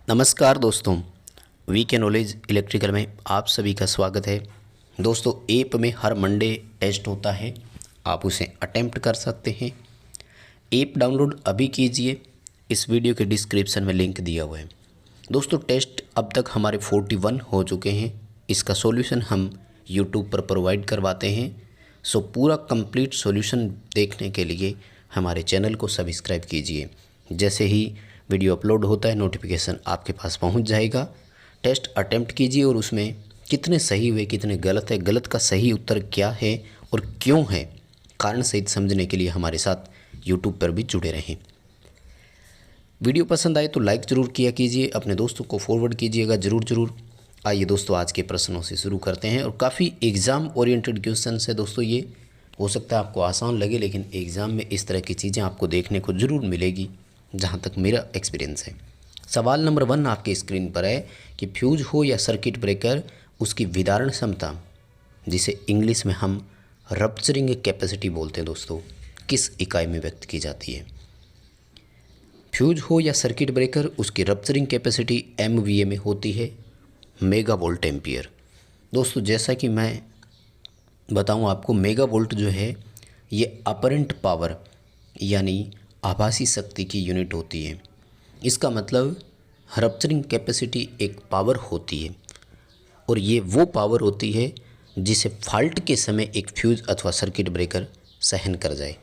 नमस्कार दोस्तों, वी के नॉलेज इलेक्ट्रिकल में आप सभी का स्वागत है। दोस्तों, ऐप में हर मंडे टेस्ट होता है, आप उसे अटेम्प्ट कर सकते हैं। ऐप डाउनलोड अभी कीजिए, इस वीडियो के डिस्क्रिप्शन में लिंक दिया हुआ है। दोस्तों, टेस्ट अब तक हमारे 41 हो चुके हैं। इसका सॉल्यूशन हम यूट्यूब पर प्रोवाइड करवाते हैं। सो पूरा कंप्लीट सॉल्यूशन देखने के लिए हमारे चैनल को सब्सक्राइब कीजिए। जैसे ही वीडियो अपलोड होता है नोटिफिकेशन आपके पास पहुंच जाएगा। टेस्ट अटेम्प्ट कीजिए और उसमें कितने सही हुए कितने गलत है, गलत का सही उत्तर क्या है और क्यों है, कारण सहित समझने के लिए हमारे साथ यूट्यूब पर भी जुड़े रहें। वीडियो पसंद आए तो लाइक ज़रूर किया कीजिए, अपने दोस्तों को फॉरवर्ड कीजिएगा ज़रूर। आइए दोस्तों, आज के प्रश्नों से शुरू करते हैं। और काफ़ी एग्ज़ाम ओरिएंटेड क्वेश्चन है दोस्तों। ये हो सकता है आपको आसान लगे, लेकिन एग्ज़ाम में इस तरह की चीज़ें आपको देखने को ज़रूर मिलेगी, जहाँ तक मेरा एक्सपीरियंस है। सवाल नंबर 1 आपके स्क्रीन पर है कि फ्यूज हो या सर्किट ब्रेकर, उसकी विदारण क्षमता, जिसे इंग्लिश में हम रप्चरिंग कैपेसिटी बोलते हैं दोस्तों, किस इकाई में व्यक्त की जाती है। फ्यूज हो या सर्किट ब्रेकर, उसकी रप्चरिंग कैपेसिटी MVA में होती है, मेगा वोल्ट एम्पियर। दोस्तों, जैसा कि मैं बताऊं आपको, मेगा वोल्ट जो है ये अपरेंट पावर यानी आभासी शक्ति की यूनिट होती है। इसका मतलब रप्चरिंग कैपेसिटी एक पावर होती है और ये वो पावर होती है जिसे फॉल्ट के समय एक फ्यूज अथवा सर्किट ब्रेकर सहन कर जाए।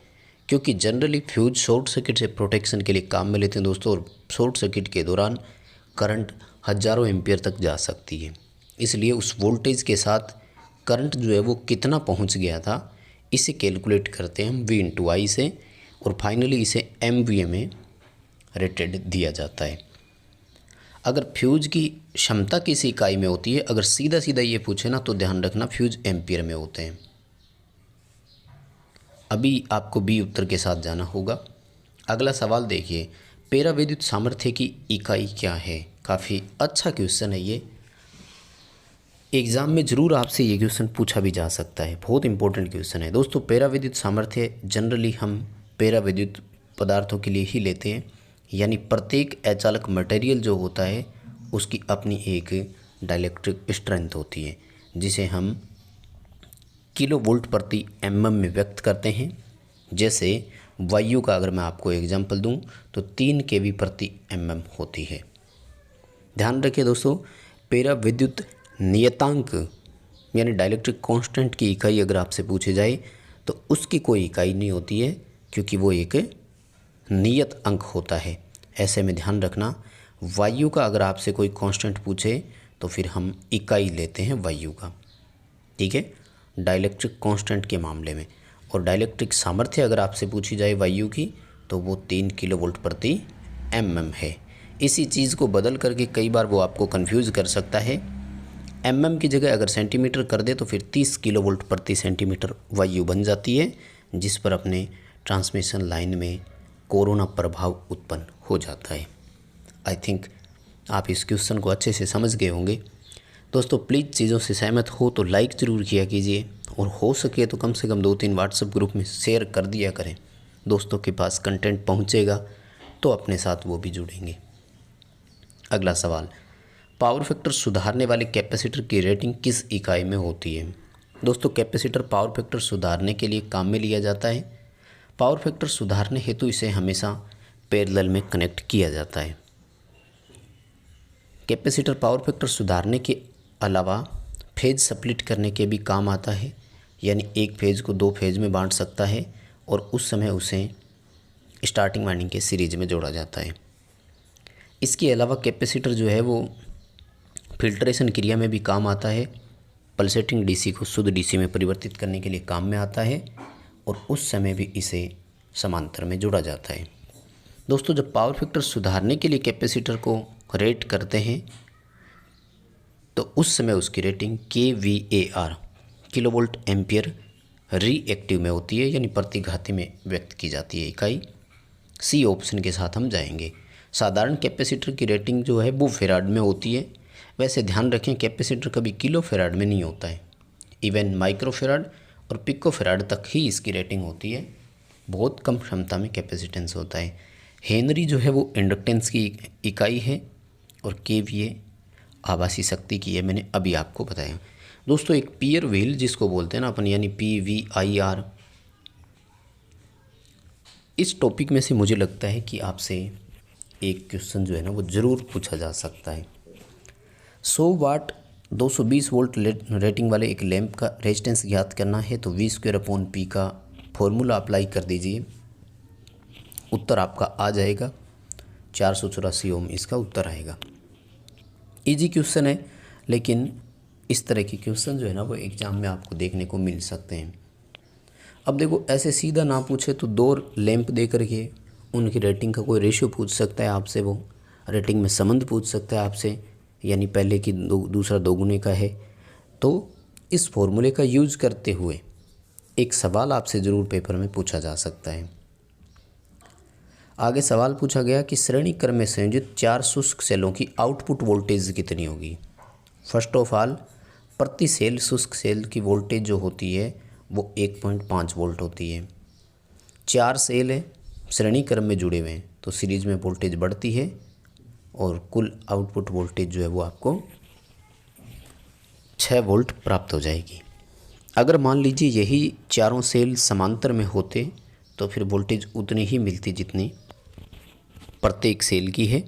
क्योंकि जनरली फ्यूज शॉर्ट सर्किट से प्रोटेक्शन के लिए काम में लेते हैं दोस्तों, और शॉर्ट सर्किट के दौरान करंट हजारों एम्पियर तक जा सकती है। इसलिए उस वोल्टेज के साथ करंट जो है वो कितना पहुंच गया था, इसे कैलकुलेट करते हैं हम V/I से, और फाइनली इसे MVA में रेटेड दिया जाता है। अगर फ्यूज की क्षमता किस इकाई में होती है, अगर सीधा सीधा ये पूछे ना तो ध्यान रखना फ्यूज एम्पियर में होते हैं। अभी आपको बी उत्तर के साथ जाना होगा। अगला सवाल देखिए, पेरा विद्युत सामर्थ्य की इकाई क्या है। काफ़ी अच्छा क्वेश्चन है ये, एग्ज़ाम में ज़रूर आपसे ये क्वेश्चन पूछा भी जा सकता है, बहुत इंपॉर्टेंट क्वेश्चन है दोस्तों। पेरा विद्युत सामर्थ्य जनरली हम पेरा विद्युत पदार्थों के लिए ही लेते हैं, यानी प्रत्येक अचालक मटेरियल जो होता है उसकी अपनी एक डाइलेक्ट्रिक स्ट्रेंथ होती है, जिसे हम किलो वोल्ट प्रति mm में व्यक्त करते हैं। जैसे वायु का अगर मैं आपको एग्जांपल दूं तो 3 kV प्रति mm होती है। ध्यान रखिए दोस्तों, पेरा विद्युत नियतांक यानी डाइलेक्ट्रिक कांस्टेंट की इकाई अगर आपसे पूछे जाए तो उसकी कोई इकाई नहीं होती है, क्योंकि वो एक नियत अंक होता है। ऐसे में ध्यान रखना, वायु का अगर आपसे कोई कांस्टेंट पूछे तो फिर हम इकाई लेते हैं वायु का, ठीक है, डाइलेक्ट्रिक कांस्टेंट के मामले में। और डाइलेक्ट्रिक सामर्थ्य अगर आपसे पूछी जाए वायु की तो वो 3 किलो वोल्ट प्रति mm है। इसी चीज़ को बदल करके कई बार वो आपको कंफ्यूज कर सकता है। mm की जगह अगर सेंटीमीटर कर दे तो फिर 30 किलो वोल्ट प्रति सेंटीमीटर वायु बन जाती है, जिस पर अपने ट्रांसमिशन लाइन में कोरोना प्रभाव उत्पन्न हो जाता है। आई थिंक आप इस क्वेश्चन को अच्छे से समझ गए होंगे। दोस्तों, प्लीज़ चीज़ों से सहमत हो तो लाइक ज़रूर किया कीजिए, और हो सके तो कम से कम 2-3 व्हाट्सएप ग्रुप में शेयर कर दिया करें। दोस्तों के पास कंटेंट पहुंचेगा तो अपने साथ वो भी जुड़ेंगे। अगला सवाल, पावर फैक्टर सुधारने वाले कैपेसिटर की रेटिंग किस इकाई में होती है। दोस्तों, कैपेसिटर पावर फैक्टर सुधारने के लिए काम में लिया जाता है। पावर फैक्टर सुधारने हेतु इसे हमेशा पैरेलल में कनेक्ट किया जाता है। कैपेसिटर पावर फैक्टर सुधारने के अलावा फेज स्प्लिट करने के भी काम आता है, यानी एक फेज को 2 फेज में बांट सकता है और उस समय उसे स्टार्टिंग वाइंडिंग के सीरीज में जोड़ा जाता है। इसके अलावा कैपेसिटर जो है वो फिल्ट्रेशन क्रिया में भी काम आता है, पल्सेटिंग DC को शुद्ध DC में परिवर्तित करने के लिए काम में आता है, और उस समय भी इसे समांतर में जोड़ा जाता है। दोस्तों, जब पावर फैक्टर सुधारने के लिए कैपेसिटर को रेट करते हैं तो उस समय उसकी rating kVAR kilo volt ampere reactive में होती है, यानी प्रतिघाती में व्यक्त की जाती है इकाई। सी ऑप्शन के साथ हम जाएंगे। साधारण कैपेसिटर की रेटिंग जो है वो फेराड में होती है। वैसे ध्यान रखें, कैपेसिटर कभी किलो फेराड में नहीं होता है, इवन माइक्रो फेराड और पिको फेराड तक ही इसकी रेटिंग होती है। बहुत कम क्षमता में कैपेसिटेंस होता है। हेनरी जो है वो इंडक्टेंस की इकाई है, और केवीए आभासी शक्ति की है, मैंने अभी आपको बताया। दोस्तों एक पियर व्हील जिसको बोलते हैं ना अपन, यानी PVIR, इस टॉपिक में से मुझे लगता है कि आपसे एक क्वेश्चन जो है ना वो ज़रूर पूछा जा सकता है। 100 वाट 220 वोल्ट रेटिंग वाले एक लैंप का रेजिस्टेंस ज्ञात करना है, तो V²/P का फॉर्मूला अप्लाई कर दीजिए। उत्तर आपका आ जाएगा 484 ओम, इसका उत्तर आएगा। इजी क्वेश्चन है, लेकिन इस तरह की क्वेश्चन जो है ना वो एग्ज़ाम में आपको देखने को मिल सकते हैं। अब देखो ऐसे सीधा ना पूछे तो 2 लैंप दे करके उनकी रेटिंग का कोई रेशियो पूछ सकता है आपसे, वो रेटिंग में संबंध पूछ सकता है आपसे, यानी पहले की दूसरा दोगुने का है। तो इस फॉर्मूले का यूज़ करते हुए एक सवाल आपसे ज़रूर पेपर में पूछा जा सकता है। आगे सवाल पूछा गया कि श्रेणी क्रम में संयोजित 4 शुष्क सेलों की आउटपुट वोल्टेज कितनी होगी। फर्स्ट ऑफ ऑल, प्रति सेल शुष्क सेल की वोल्टेज जो होती है वो 1.5 वोल्ट होती है। 4 सेल है, श्रेणी क्रम में जुड़े हुए हैं, तो सीरीज में वोल्टेज बढ़ती है और कुल आउटपुट वोल्टेज जो है वो आपको 6 वोल्ट प्राप्त हो जाएगी। अगर मान लीजिए यही चारों सेल समांतर में होते तो फिर वोल्टेज उतनी ही मिलती जितनी प्रत्येक सेल की है,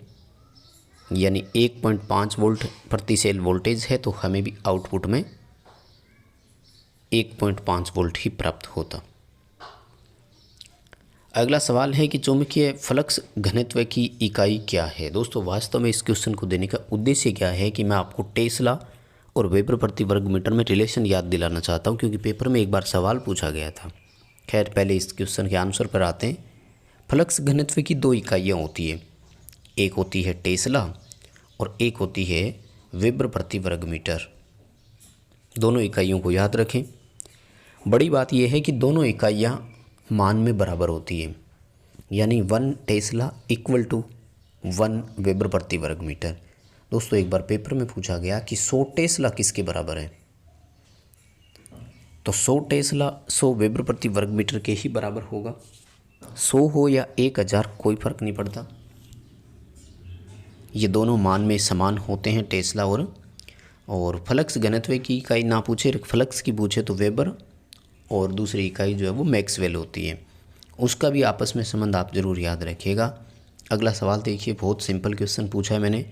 यानी 1.5 वोल्ट प्रति सेल वोल्टेज है, तो हमें भी आउटपुट में 1.5 वोल्ट ही प्राप्त होता। अगला सवाल है कि चुंबकीय फ्लक्स घनत्व की इकाई क्या है। दोस्तों वास्तव में इस क्वेश्चन को देने का उद्देश्य क्या है कि मैं आपको टेस्ला और वेबर प्रति वर्ग मीटर में रिलेशन याद दिलाना चाहता हूं, क्योंकि पेपर में एक बार सवाल पूछा गया था। खैर पहले इस क्वेश्चन के आंसर पर आते हैं। फ्लक्स घनत्व की 2 इकाइयाँ होती है, एक होती है टेस्ला और एक होती है वेबर प्रति वर्ग मीटर। दोनों इकाइयों को याद रखें। बड़ी बात यह है कि दोनों इकाइयाँ मान में बराबर होती है, यानी 1 टेस्ला इक्वल टू 1 वेबर प्रति वर्ग मीटर। दोस्तों एक बार पेपर में पूछा गया कि 100 टेस्ला किसके बराबर है, तो 100 टेस्ला 100 वेबर प्रति वर्ग मीटर के ही बराबर होगा। 100 हो या 1000 कोई फ़र्क नहीं पड़ता, ये दोनों मान में समान होते हैं टेस्ला और फ्लक्स घनत्व की इकाई ना पूछे, फ्लक्स की पूछे तो वेबर, और दूसरी इकाई जो है वो मैक्सवेल होती है। उसका भी आपस में संबंध आप ज़रूर याद रखिएगा। अगला सवाल देखिए, बहुत सिंपल क्वेश्चन पूछा है मैंने,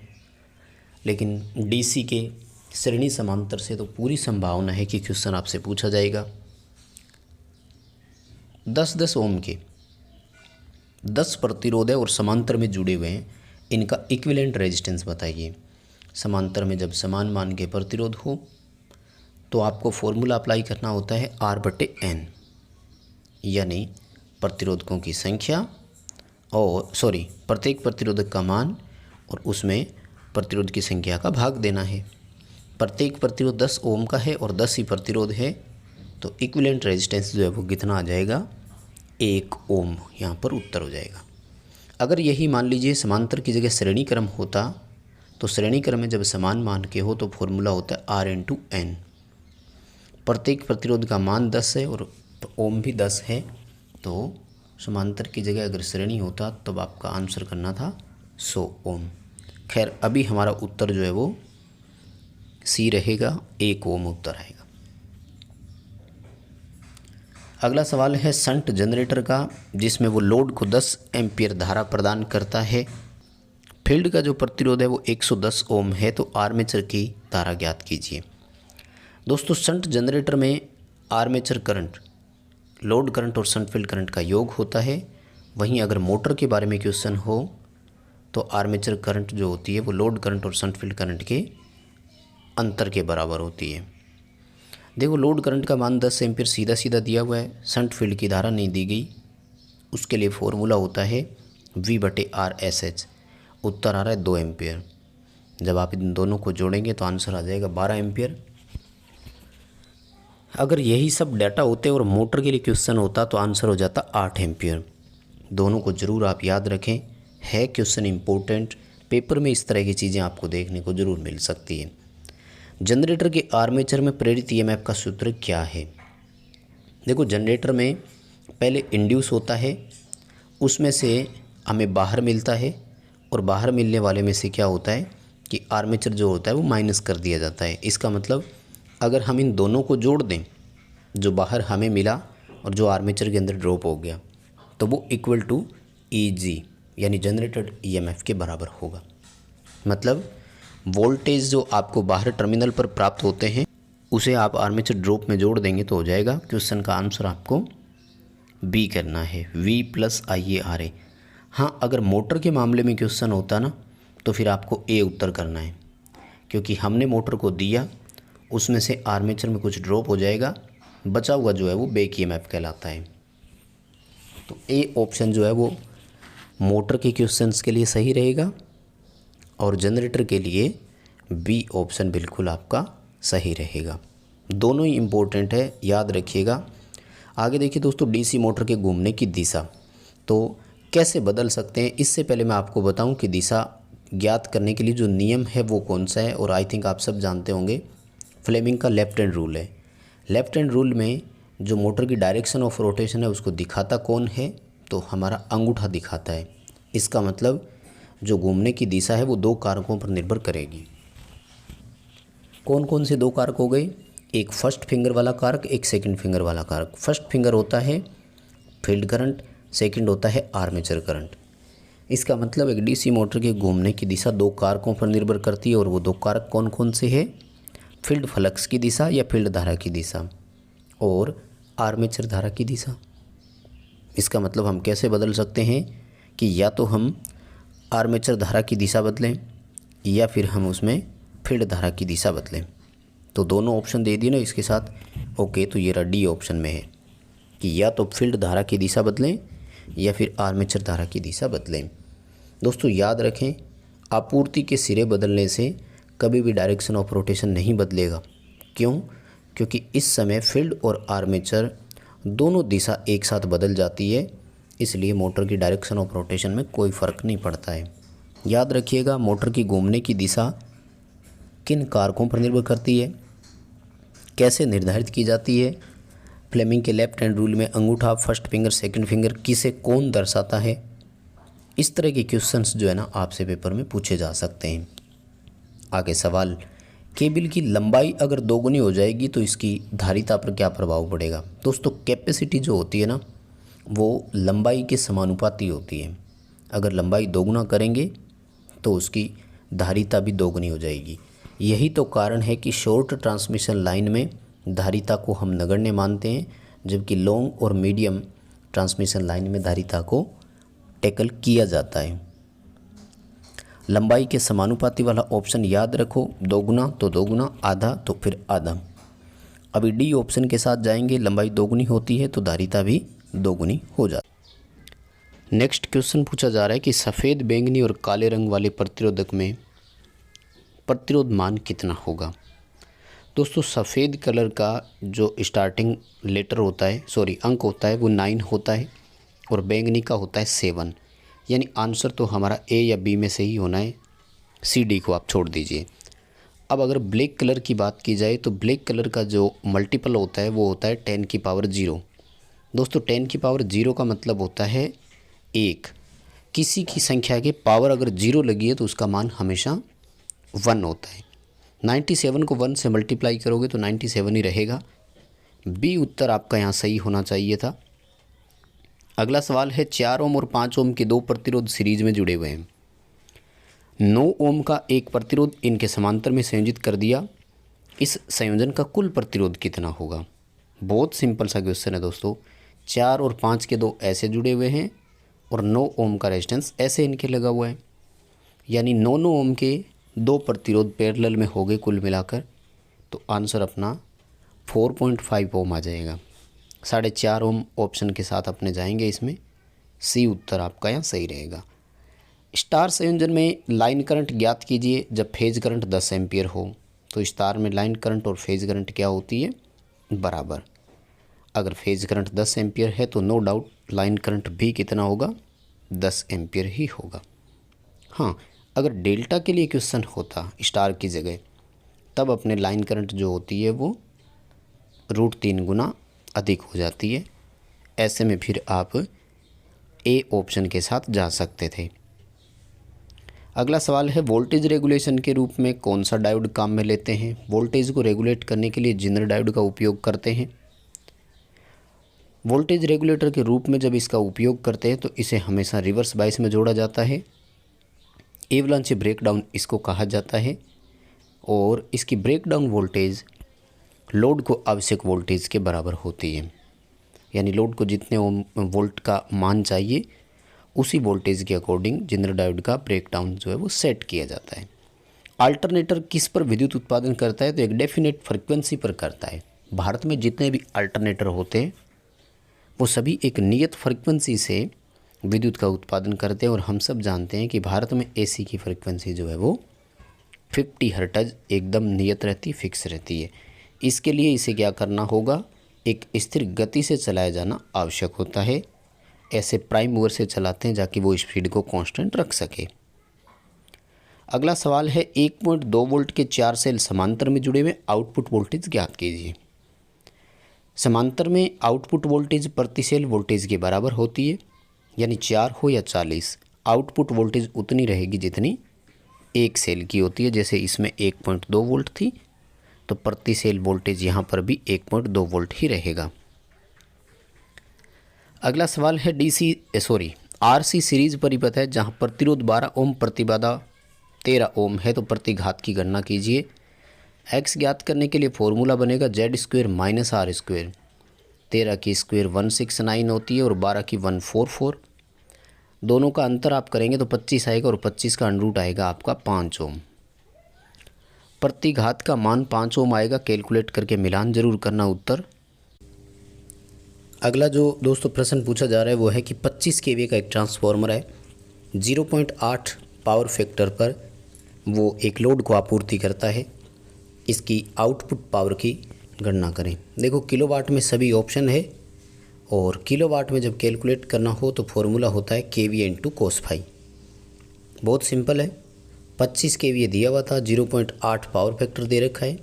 लेकिन डीसी के श्रेणी समांतर से तो पूरी संभावना है कि क्वेश्चन आपसे पूछा जाएगा। 10-10 ओम के 10 प्रतिरोध है और समांतर में जुड़े हुए हैं, इनका इक्विवेलेंट रेजिस्टेंस बताइए। समांतर में जब समान मान के प्रतिरोध हो तो आपको फॉर्मूला अप्लाई करना होता है R/N, यानी प्रतिरोधकों की संख्या और प्रत्येक प्रतिरोधक का मान और उसमें प्रतिरोध की संख्या का भाग देना है। प्रत्येक प्रतिरोध 10 ओम का है और 10 ही प्रतिरोध है, तो इक्विवेलेंट रेजिस्टेंस जो है वो कितना आ जाएगा, 1 ओम यहाँ पर उत्तर हो जाएगा। अगर यही मान लीजिए समांतर की जगह श्रेणी क्रम होता, तो श्रेणी क्रम में जब समान मान के हो तो फॉर्मूला होता है R/N। प्रत्येक प्रतिरोध का मान 10 है और ओम भी 10 है, तो समांतर की जगह अगर श्रेणी होता तब आपका आंसर करना था 100 ओम। खैर अभी हमारा उत्तर जो है वो सी रहेगा, 1 ओम उत्तर आएगा। अगला सवाल है शंट जनरेटर का, जिसमें वो लोड को 10 एम्पियर धारा प्रदान करता है। फील्ड का जो प्रतिरोध है वो 110 ओम है, तो आर्मेचर की धारा ज्ञात कीजिए। दोस्तों शंट जनरेटर में आर्मेचर करंट, लोड करंट और शंट फील्ड करंट का योग होता है। वहीं अगर मोटर के बारे में क्वेश्चन हो तो आर्मेचर करंट जो होती है वो लोड करंट और शंट फील्ड करंट के अंतर के बराबर होती है। देखो लोड करंट का मान 10 एम्पियर सीधा सीधा दिया हुआ है, शंट फील्ड की धारा नहीं दी गई, उसके लिए फॉर्मूला होता है V/RSH। उत्तर आ रहा है 2 एम्पियर। जब आप इन दोनों को जोड़ेंगे तो आंसर आ जाएगा 12 एम्पियर। अगर यही सब डाटा होते और मोटर के लिए क्वेश्चन होता तो आंसर हो जाता 8 एम्पियर। दोनों को ज़रूर आप याद रखें, है क्वेश्चन इम्पोर्टेंट, पेपर में इस तरह की चीज़ें आपको देखने को ज़रूर मिल सकती है। जनरेटर के आर्मेचर में प्रेरित ईएमएफ का सूत्र क्या है। देखो जनरेटर में पहले इंड्यूस होता है, उसमें से हमें बाहर मिलता है और बाहर मिलने वाले में से क्या होता है, कि आर्मेचर जो होता है वो माइनस कर दिया जाता है। इसका मतलब अगर हम इन दोनों को जोड़ दें, जो बाहर हमें मिला और जो आर्मेचर के अंदर ड्रॉप हो गया, तो वो इक्वल टू EG यानी जनरेटेड EMF के बराबर होगा। मतलब वोल्टेज जो आपको बाहर टर्मिनल पर प्राप्त होते हैं उसे आप आर्मेचर ड्रॉप में जोड़ देंगे तो हो जाएगा। क्वेश्चन का आंसर आपको बी करना है, V + IaRa। हाँ, अगर मोटर के मामले में क्वेश्चन होता ना तो फिर आपको ए उत्तर करना है, क्योंकि हमने मोटर को दिया, उसमें से आर्मेचर में कुछ ड्रॉप हो जाएगा, बचा हुआ जो है वो बैक EMF कहलाता है। तो ए ऑप्शन जो है वो मोटर के क्वेश्चंस के लिए सही रहेगा और जनरेटर के लिए बी ऑप्शन बिल्कुल आपका सही रहेगा। दोनों ही इम्पोर्टेंट है, याद रखिएगा। आगे देखिए दोस्तों, डीसी मोटर के घूमने की दिशा तो कैसे बदल सकते हैं। इससे पहले मैं आपको बताऊं कि दिशा ज्ञात करने के लिए जो नियम है वो कौन सा है, और आई थिंक आप सब जानते होंगे, फ्लेमिंग का लेफ्ट हैंड रूल है। लेफ्ट हैंड रूल में जो मोटर की डायरेक्शन ऑफ रोटेशन है उसको दिखाता कौन है, तो हमारा अंगूठा दिखाता है। इसका मतलब जो घूमने की दिशा है वो दो कारकों पर निर्भर करेगी। कौन कौन से दो कारक हो गए? एक फर्स्ट फिंगर वाला कारक, एक सेकंड फिंगर वाला कारक। फर्स्ट फिंगर होता है फील्ड करंट, सेकंड होता है आर्मेचर करंट। इसका मतलब एक डीसी मोटर के घूमने की दिशा दो कारकों पर निर्भर करती है, और वो दो कारक कौन कौन से हैं? फील्ड फ्लक्स की दिशा या फील्ड धारा की दिशा और आर्मेचर धारा की दिशा। इसका मतलब हम कैसे बदल सकते हैं कि या तो हम आर्मेचर धारा की दिशा बदलें या फिर हम उसमें फील्ड धारा की दिशा बदलें। तो दोनों ऑप्शन दे दिए ना इसके साथ। ओके, तो ये रहा डी ऑप्शन में है कि या तो फील्ड धारा की दिशा बदलें या फिर आर्मेचर धारा की दिशा बदलें। दोस्तों याद रखें, आपूर्ति के सिरे बदलने से कभी भी डायरेक्शन ऑफ रोटेशन नहीं बदलेगा। क्यों? क्योंकि इस समय फील्ड और आर्मेचर दोनों दिशा एक साथ बदल जाती है, इसलिए मोटर की डायरेक्शन ऑफ रोटेशन में कोई फ़र्क नहीं पड़ता है। याद रखिएगा, मोटर की घूमने की दिशा किन कारकों पर निर्भर करती है, कैसे निर्धारित की जाती है। फ्लेमिंग के लेफ्ट हैंड रूल में अंगूठा, फर्स्ट फिंगर, सेकंड फिंगर किसे कौन दर्शाता है। इस तरह के क्वेश्चंस जो है ना आपसे पेपर में पूछे जा सकते हैं। आगे सवाल, केबल की लंबाई अगर दोगुनी हो जाएगी तो इसकी धारिता पर क्या प्रभाव पड़ेगा। दोस्तों कैपेसिटी जो होती है ना वो लंबाई के समानुपाती होती है। अगर लंबाई दोगुना करेंगे तो उसकी धारिता भी दोगुनी हो जाएगी। यही तो कारण है कि शॉर्ट ट्रांसमिशन लाइन में धारिता को हम नगण्य मानते हैं, जबकि लॉन्ग और मीडियम ट्रांसमिशन लाइन में धारिता को टैकल किया जाता है। लंबाई के समानुपाती वाला ऑप्शन याद रखो, दोगुना तो दोगुना, आधा तो फिर आधा। अभी डी ऑप्शन के साथ जाएंगे, लंबाई दोगुनी होती है तो धारिता भी दोगुनी हो जाती है। नेक्स्ट क्वेश्चन पूछा जा रहा है कि सफ़ेद, बैंगनी और काले रंग वाले प्रतिरोधक में प्रतिरोध मान कितना होगा। दोस्तों सफ़ेद कलर का जो स्टार्टिंग लेटर होता है, अंक होता है वो 9 होता है, और बैंगनी का होता है 7। यानी आंसर तो हमारा ए या बी में से ही होना है, सी डी को आप छोड़ दीजिए। अब अगर ब्लैक कलर की बात की जाए तो ब्लैक कलर का जो मल्टीपल होता है वो होता है 10⁻0। दोस्तों 10⁻0 का मतलब होता है 1। किसी की संख्या के पावर अगर 0 लगी है तो उसका मान हमेशा 1 होता है। 97 को 1 से मल्टीप्लाई करोगे तो 97 ही रहेगा। बी उत्तर आपका यहाँ सही होना चाहिए था। अगला सवाल है 4 ओम और 5 ओम के दो प्रतिरोध सीरीज में जुड़े हुए हैं। 9 ओम का एक प्रतिरोध इनके समांतर में संयोजित कर दिया, इस संयोजन का कुल प्रतिरोध कितना होगा। बहुत सिंपल सा क्वेश्चन है दोस्तों। 4 और 5 के दो ऐसे जुड़े हुए हैं और 9 ओम का रेजिस्टेंस ऐसे इनके लगा हुआ है, यानी 9 ओम के दो प्रतिरोध पैरेलल में हो गए कुल मिलाकर, तो आंसर अपना 4.5 ओम आ जाएगा। 4.5 ओम ऑप्शन के साथ अपने जाएंगे इसमें, सी उत्तर आपका यहाँ सही रहेगा। स्टार संयोजन में लाइन करंट ज्ञात कीजिए जब फेज करंट 10 एम्पियर हो। तो स्टार में लाइन करंट और फेज करंट क्या होती है, बराबर। अगर फेज करंट 10 एम्पियर है तो नो डाउट लाइन करंट भी कितना होगा, 10 एम्पियर ही होगा। हाँ, अगर डेल्टा के लिए क्वेश्चन होता स्टार की जगह, तब अपने लाइन करंट जो होती है वो √3 गुना अधिक हो जाती है। ऐसे में फिर आप ए ऑप्शन के साथ जा सकते थे। अगला सवाल है वोल्टेज रेगुलेशन के रूप में कौन सा डायोड काम में लेते हैं। वोल्टेज को रेगुलेट करने के लिए जिनर डायोड का उपयोग करते हैं। वोल्टेज रेगुलेटर के रूप में जब इसका उपयोग करते हैं तो इसे हमेशा रिवर्स बायस में जोड़ा जाता है। एवलांच ब्रेकडाउन इसको कहा जाता है और इसकी ब्रेकडाउन वोल्टेज लोड को आवश्यक वोल्टेज के बराबर होती है। यानी लोड को जितने वोल्ट का मान चाहिए उसी वोल्टेज के अकॉर्डिंग जिनर डायोड का ब्रेकडाउन जो है वो सेट किया जाता है। अल्टरनेटर किस पर विद्युत उत्पादन करता है, तो एक डेफिनेट फ्रिक्वेंसी पर करता है। भारत में जितने भी अल्टरनेटर होते हैं वो सभी एक नियत फ्रिक्वेंसी से विद्युत का उत्पादन करते हैं और हम सब जानते हैं कि भारत में एसी की फ्रिक्वेंसी जो है वो 50 हर्ट्ज एकदम नियत रहती, फिक्स रहती है। इसके लिए इसे क्या करना होगा, एक स्थिर गति से चलाया जाना आवश्यक होता है। ऐसे प्राइम मूवर से चलाते हैं जाकि वो स्पीड को कांस्टेंट रख सके। अगला सवाल है 1.2 वोल्ट के 4 सेल समांतर में जुड़े हुए आउटपुट वोल्टेज ज्ञात कीजिए। समांतर में आउटपुट वोल्टेज प्रति सेल वोल्टेज के बराबर होती है, यानी 4 हो या 40 आउटपुट वोल्टेज उतनी रहेगी जितनी एक सेल की होती है। जैसे इसमें 1.2 वोल्ट थी तो प्रति सेल वोल्टेज यहाँ पर भी 1.2 वोल्ट ही रहेगा। अगला सवाल है आरसी सीरीज परिपथ है जहाँ प्रतिरोध 12 ओम प्रतिबाधा 13 ओम है, तो प्रतिघात की गणना कीजिए। एक्स ज्ञात करने के लिए फॉर्मूला बनेगा Z² माइनस R²। 13 की स्क्वायर 169 होती है और 12 की 144। दोनों का अंतर आप करेंगे तो 25 आएगा और 25 का अंडर रूट आएगा आपका 5 ओम। प्रतिघात का मान 5 ओम आएगा। कैलकुलेट करके मिलान जरूर करना उत्तर। अगला जो दोस्तों प्रश्न पूछा जा रहा है वो है कि 25 kVA का एक ट्रांसफार्मर है, 0.8 पावर फैक्टर पर वो एक लोड को आपूर्ति करता है। इसकी आउटपुट पावर की गणना करें। देखो किलोवाट में सभी ऑप्शन है और किलोवाट में जब कैलकुलेट करना हो तो फॉर्मूला होता है KVA इंटू cos फाई। बहुत सिंपल है। 25 kVA दिया हुआ था, 0.8 पावर फैक्टर दे रखा है।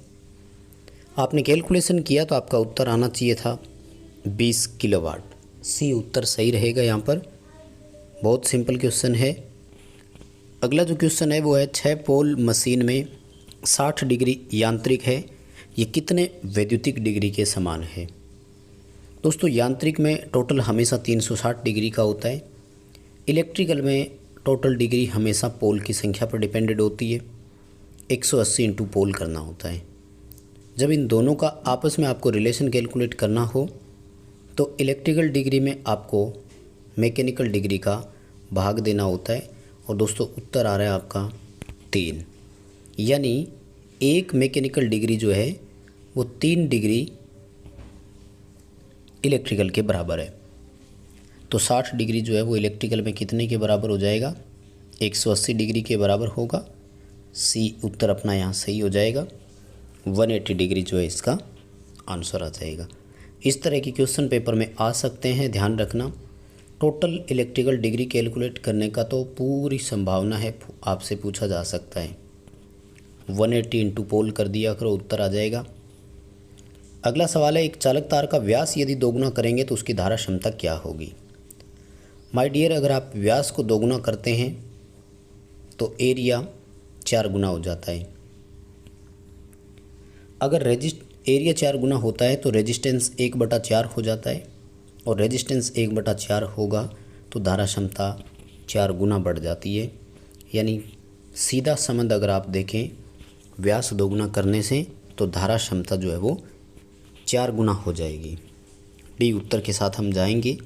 आपने कैलकुलेशन किया तो आपका उत्तर आना चाहिए था 20 किलोवाट। सी उत्तर सही रहेगा यहाँ पर। बहुत सिंपल क्वेश्चन है। अगला जो क्वेश्चन है वो है 6 पोल मशीन में 60 डिग्री यांत्रिक है, ये कितने वैद्युतिक डिग्री के समान है। दोस्तों इंट्रिक में टोटल हमेशा 360 डिग्री का होता है। इलेक्ट्रिकल में टोटल डिग्री हमेशा पोल की संख्या पर डिपेंडेड होती है। 180 इंटू पोल करना होता है। जब इन दोनों का आपस में आपको रिलेशन कैलकुलेट करना हो तो इलेक्ट्रिकल डिग्री में आपको मैकेनिकल डिग्री का भाग देना होता है। और दोस्तों उत्तर आ रहा है आपका 3, यानी एक मैकेनिकल डिग्री जो है वो 3 डिग्री इलेक्ट्रिकल के बराबर है। तो 60 डिग्री जो है वो इलेक्ट्रिकल में कितने के बराबर हो जाएगा, 180 डिग्री के बराबर होगा। सी उत्तर अपना यहाँ सही हो जाएगा। 180 डिग्री जो है इसका आंसर आ जाएगा। इस तरह की क्वेश्चन पेपर में आ सकते हैं, ध्यान रखना। टोटल इलेक्ट्रिकल डिग्री कैलकुलेट करने का तो पूरी संभावना है आपसे पूछा जा सकता है। 180 इंटू पोल कर दिया करो, उत्तर आ जाएगा। अगला सवाल है एक चालक तार का व्यास यदि दोगुना करेंगे तो उसकी धारा क्षमता क्या होगी। माय डियर, अगर आप व्यास को दोगुना करते हैं तो एरिया 4 गुना हो जाता है। अगर एरिया 4 गुना होता है तो रेजिस्टेंस 1/4 हो जाता है और रेजिस्टेंस 1/4 होगा तो धारा क्षमता 4 गुना बढ़ जाती है। यानी सीधा संबंध अगर आप देखें व्यास दोगुना करने से तो धारा क्षमता जो है वो 4 गुना हो जाएगी। डी उत्तर के साथ हम जाएंगे।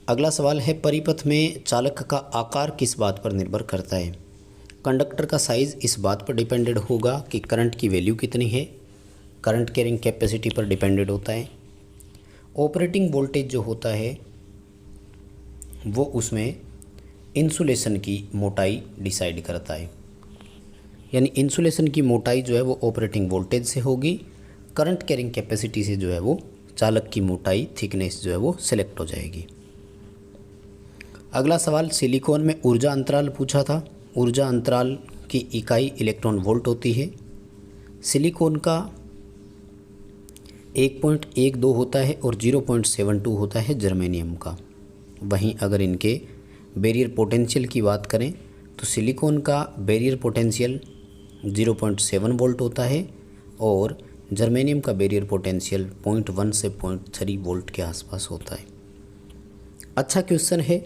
अगला सवाल है परिपथ में चालक का आकार किस बात पर निर्भर करता है। कंडक्टर का साइज़ इस बात पर डिपेंडेड होगा कि करंट की वैल्यू कितनी है। करंट कैरिंग कैपेसिटी पर डिपेंडेड होता है। ऑपरेटिंग वोल्टेज जो होता है वो उसमें इंसुलेशन की मोटाई डिसाइड करता है। यानी इंसुलेशन की मोटाई जो है वो ऑपरेटिंग वोल्टेज से होगी। करंट कैरिंग कैपेसिटी से जो है वो चालक की मोटाई थिकनेस जो है वो सिलेक्ट हो जाएगी। अगला सवाल सिलिकॉन में ऊर्जा अंतराल पूछा था। ऊर्जा अंतराल की इकाई इलेक्ट्रॉन वोल्ट होती है। सिलिकॉन का 1.12 होता है और 0.72 होता है जर्मेनियम का। वहीं अगर इनके बैरियर पोटेंशियल की बात करें तो तो सिलिकॉन का बैरियर पोटेंशियल 0.7 वोल्ट होता है और जर्मेनियम का बैरियर पोटेंशियल 0.1 से 0.3 वोल्ट के आसपास होता है। अच्छा क्वेश्चन है,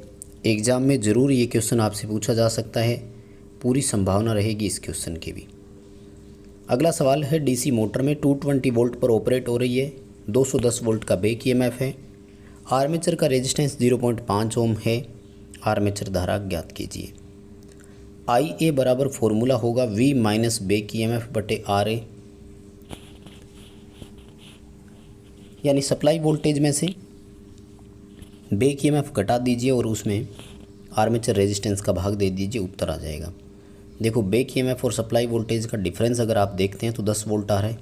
एग्ज़ाम में ज़रूर ये क्वेश्चन आपसे पूछा जा सकता है, पूरी संभावना रहेगी इस क्वेश्चन की भी। अगला सवाल है, डीसी मोटर में 220 वोल्ट पर ऑपरेट हो रही है, 210 वोल्ट का बैक ईएमएफ है, आर्मेचर का रेजिस्टेंस 0.5 ओम है, आर्मेचर धारा ज्ञात कीजिए। IA बराबर फॉर्मूला होगा V माइनस बैक ईएमएफ बटे RA, यानी सप्लाई वोल्टेज में से बैक ईएमएफ घटा दीजिए और उसमें आर्मेचर रेजिस्टेंस का भाग दे दीजिए, उत्तर आ जाएगा। देखो बैक ईएमएफ और सप्लाई वोल्टेज का डिफरेंस अगर आप देखते हैं तो 10 वोल्ट आ रहा है,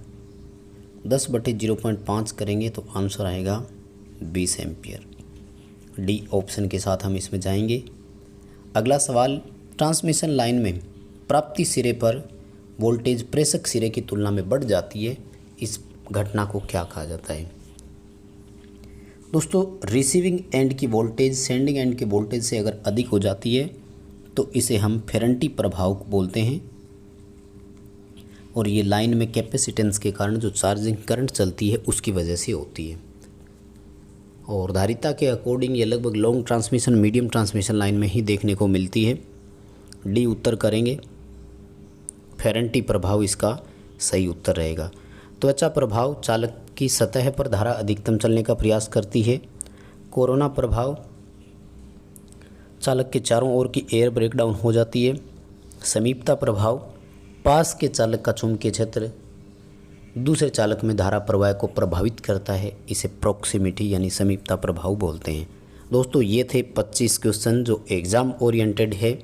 10 बटे 0.5 करेंगे तो आंसर आएगा 20 एम्पियर। डी ऑप्शन के साथ हम इसमें जाएंगे। अगला सवाल, ट्रांसमिशन लाइन में प्राप्ति सिरे पर वोल्टेज प्रेषक सिरे की तुलना में बढ़ जाती है, इस घटना को क्या कहा जाता है? दोस्तों, रिसीविंग एंड की वोल्टेज सेंडिंग एंड के वोल्टेज से अगर अधिक हो जाती है तो इसे हम फेरेंटी प्रभाव बोलते हैं, और ये लाइन में कैपेसिटेंस के कारण जो चार्जिंग करंट चलती है उसकी वजह से होती है। और धारिता के अकॉर्डिंग ये लगभग long transmission medium transmission line में ही देखने को मिलती है। डी उत्तर करेंगे, फेरेंटी प्रभाव इसका सही उत्तर रहेगा। त्वचा प्रभाव चालक की सतह पर धारा अधिकतम चलने का प्रयास करती है। कोरोना प्रभाव चालक के चारों ओर की एयर ब्रेकडाउन हो जाती है। समीपता प्रभाव पास के चालक का चुंबकीय क्षेत्र दूसरे चालक में धारा प्रवाह को प्रभावित करता है, इसे प्रॉक्सिमिटी यानी समीपता प्रभाव बोलते हैं। दोस्तों, ये थे 25 क्वेश्चन जो एग्ज़ाम ओरिएंटेड है।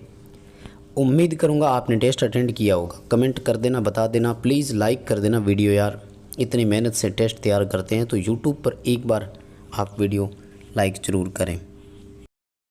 उम्मीद करूँगा आपने टेस्ट अटेंड किया होगा। कमेंट कर देना, बता देना, प्लीज़ लाइक कर देना वीडियो यार। इतनी मेहनत से टेस्ट तैयार करते हैं तो यूट्यूब पर एक बार आप वीडियो लाइक ज़रूर करें।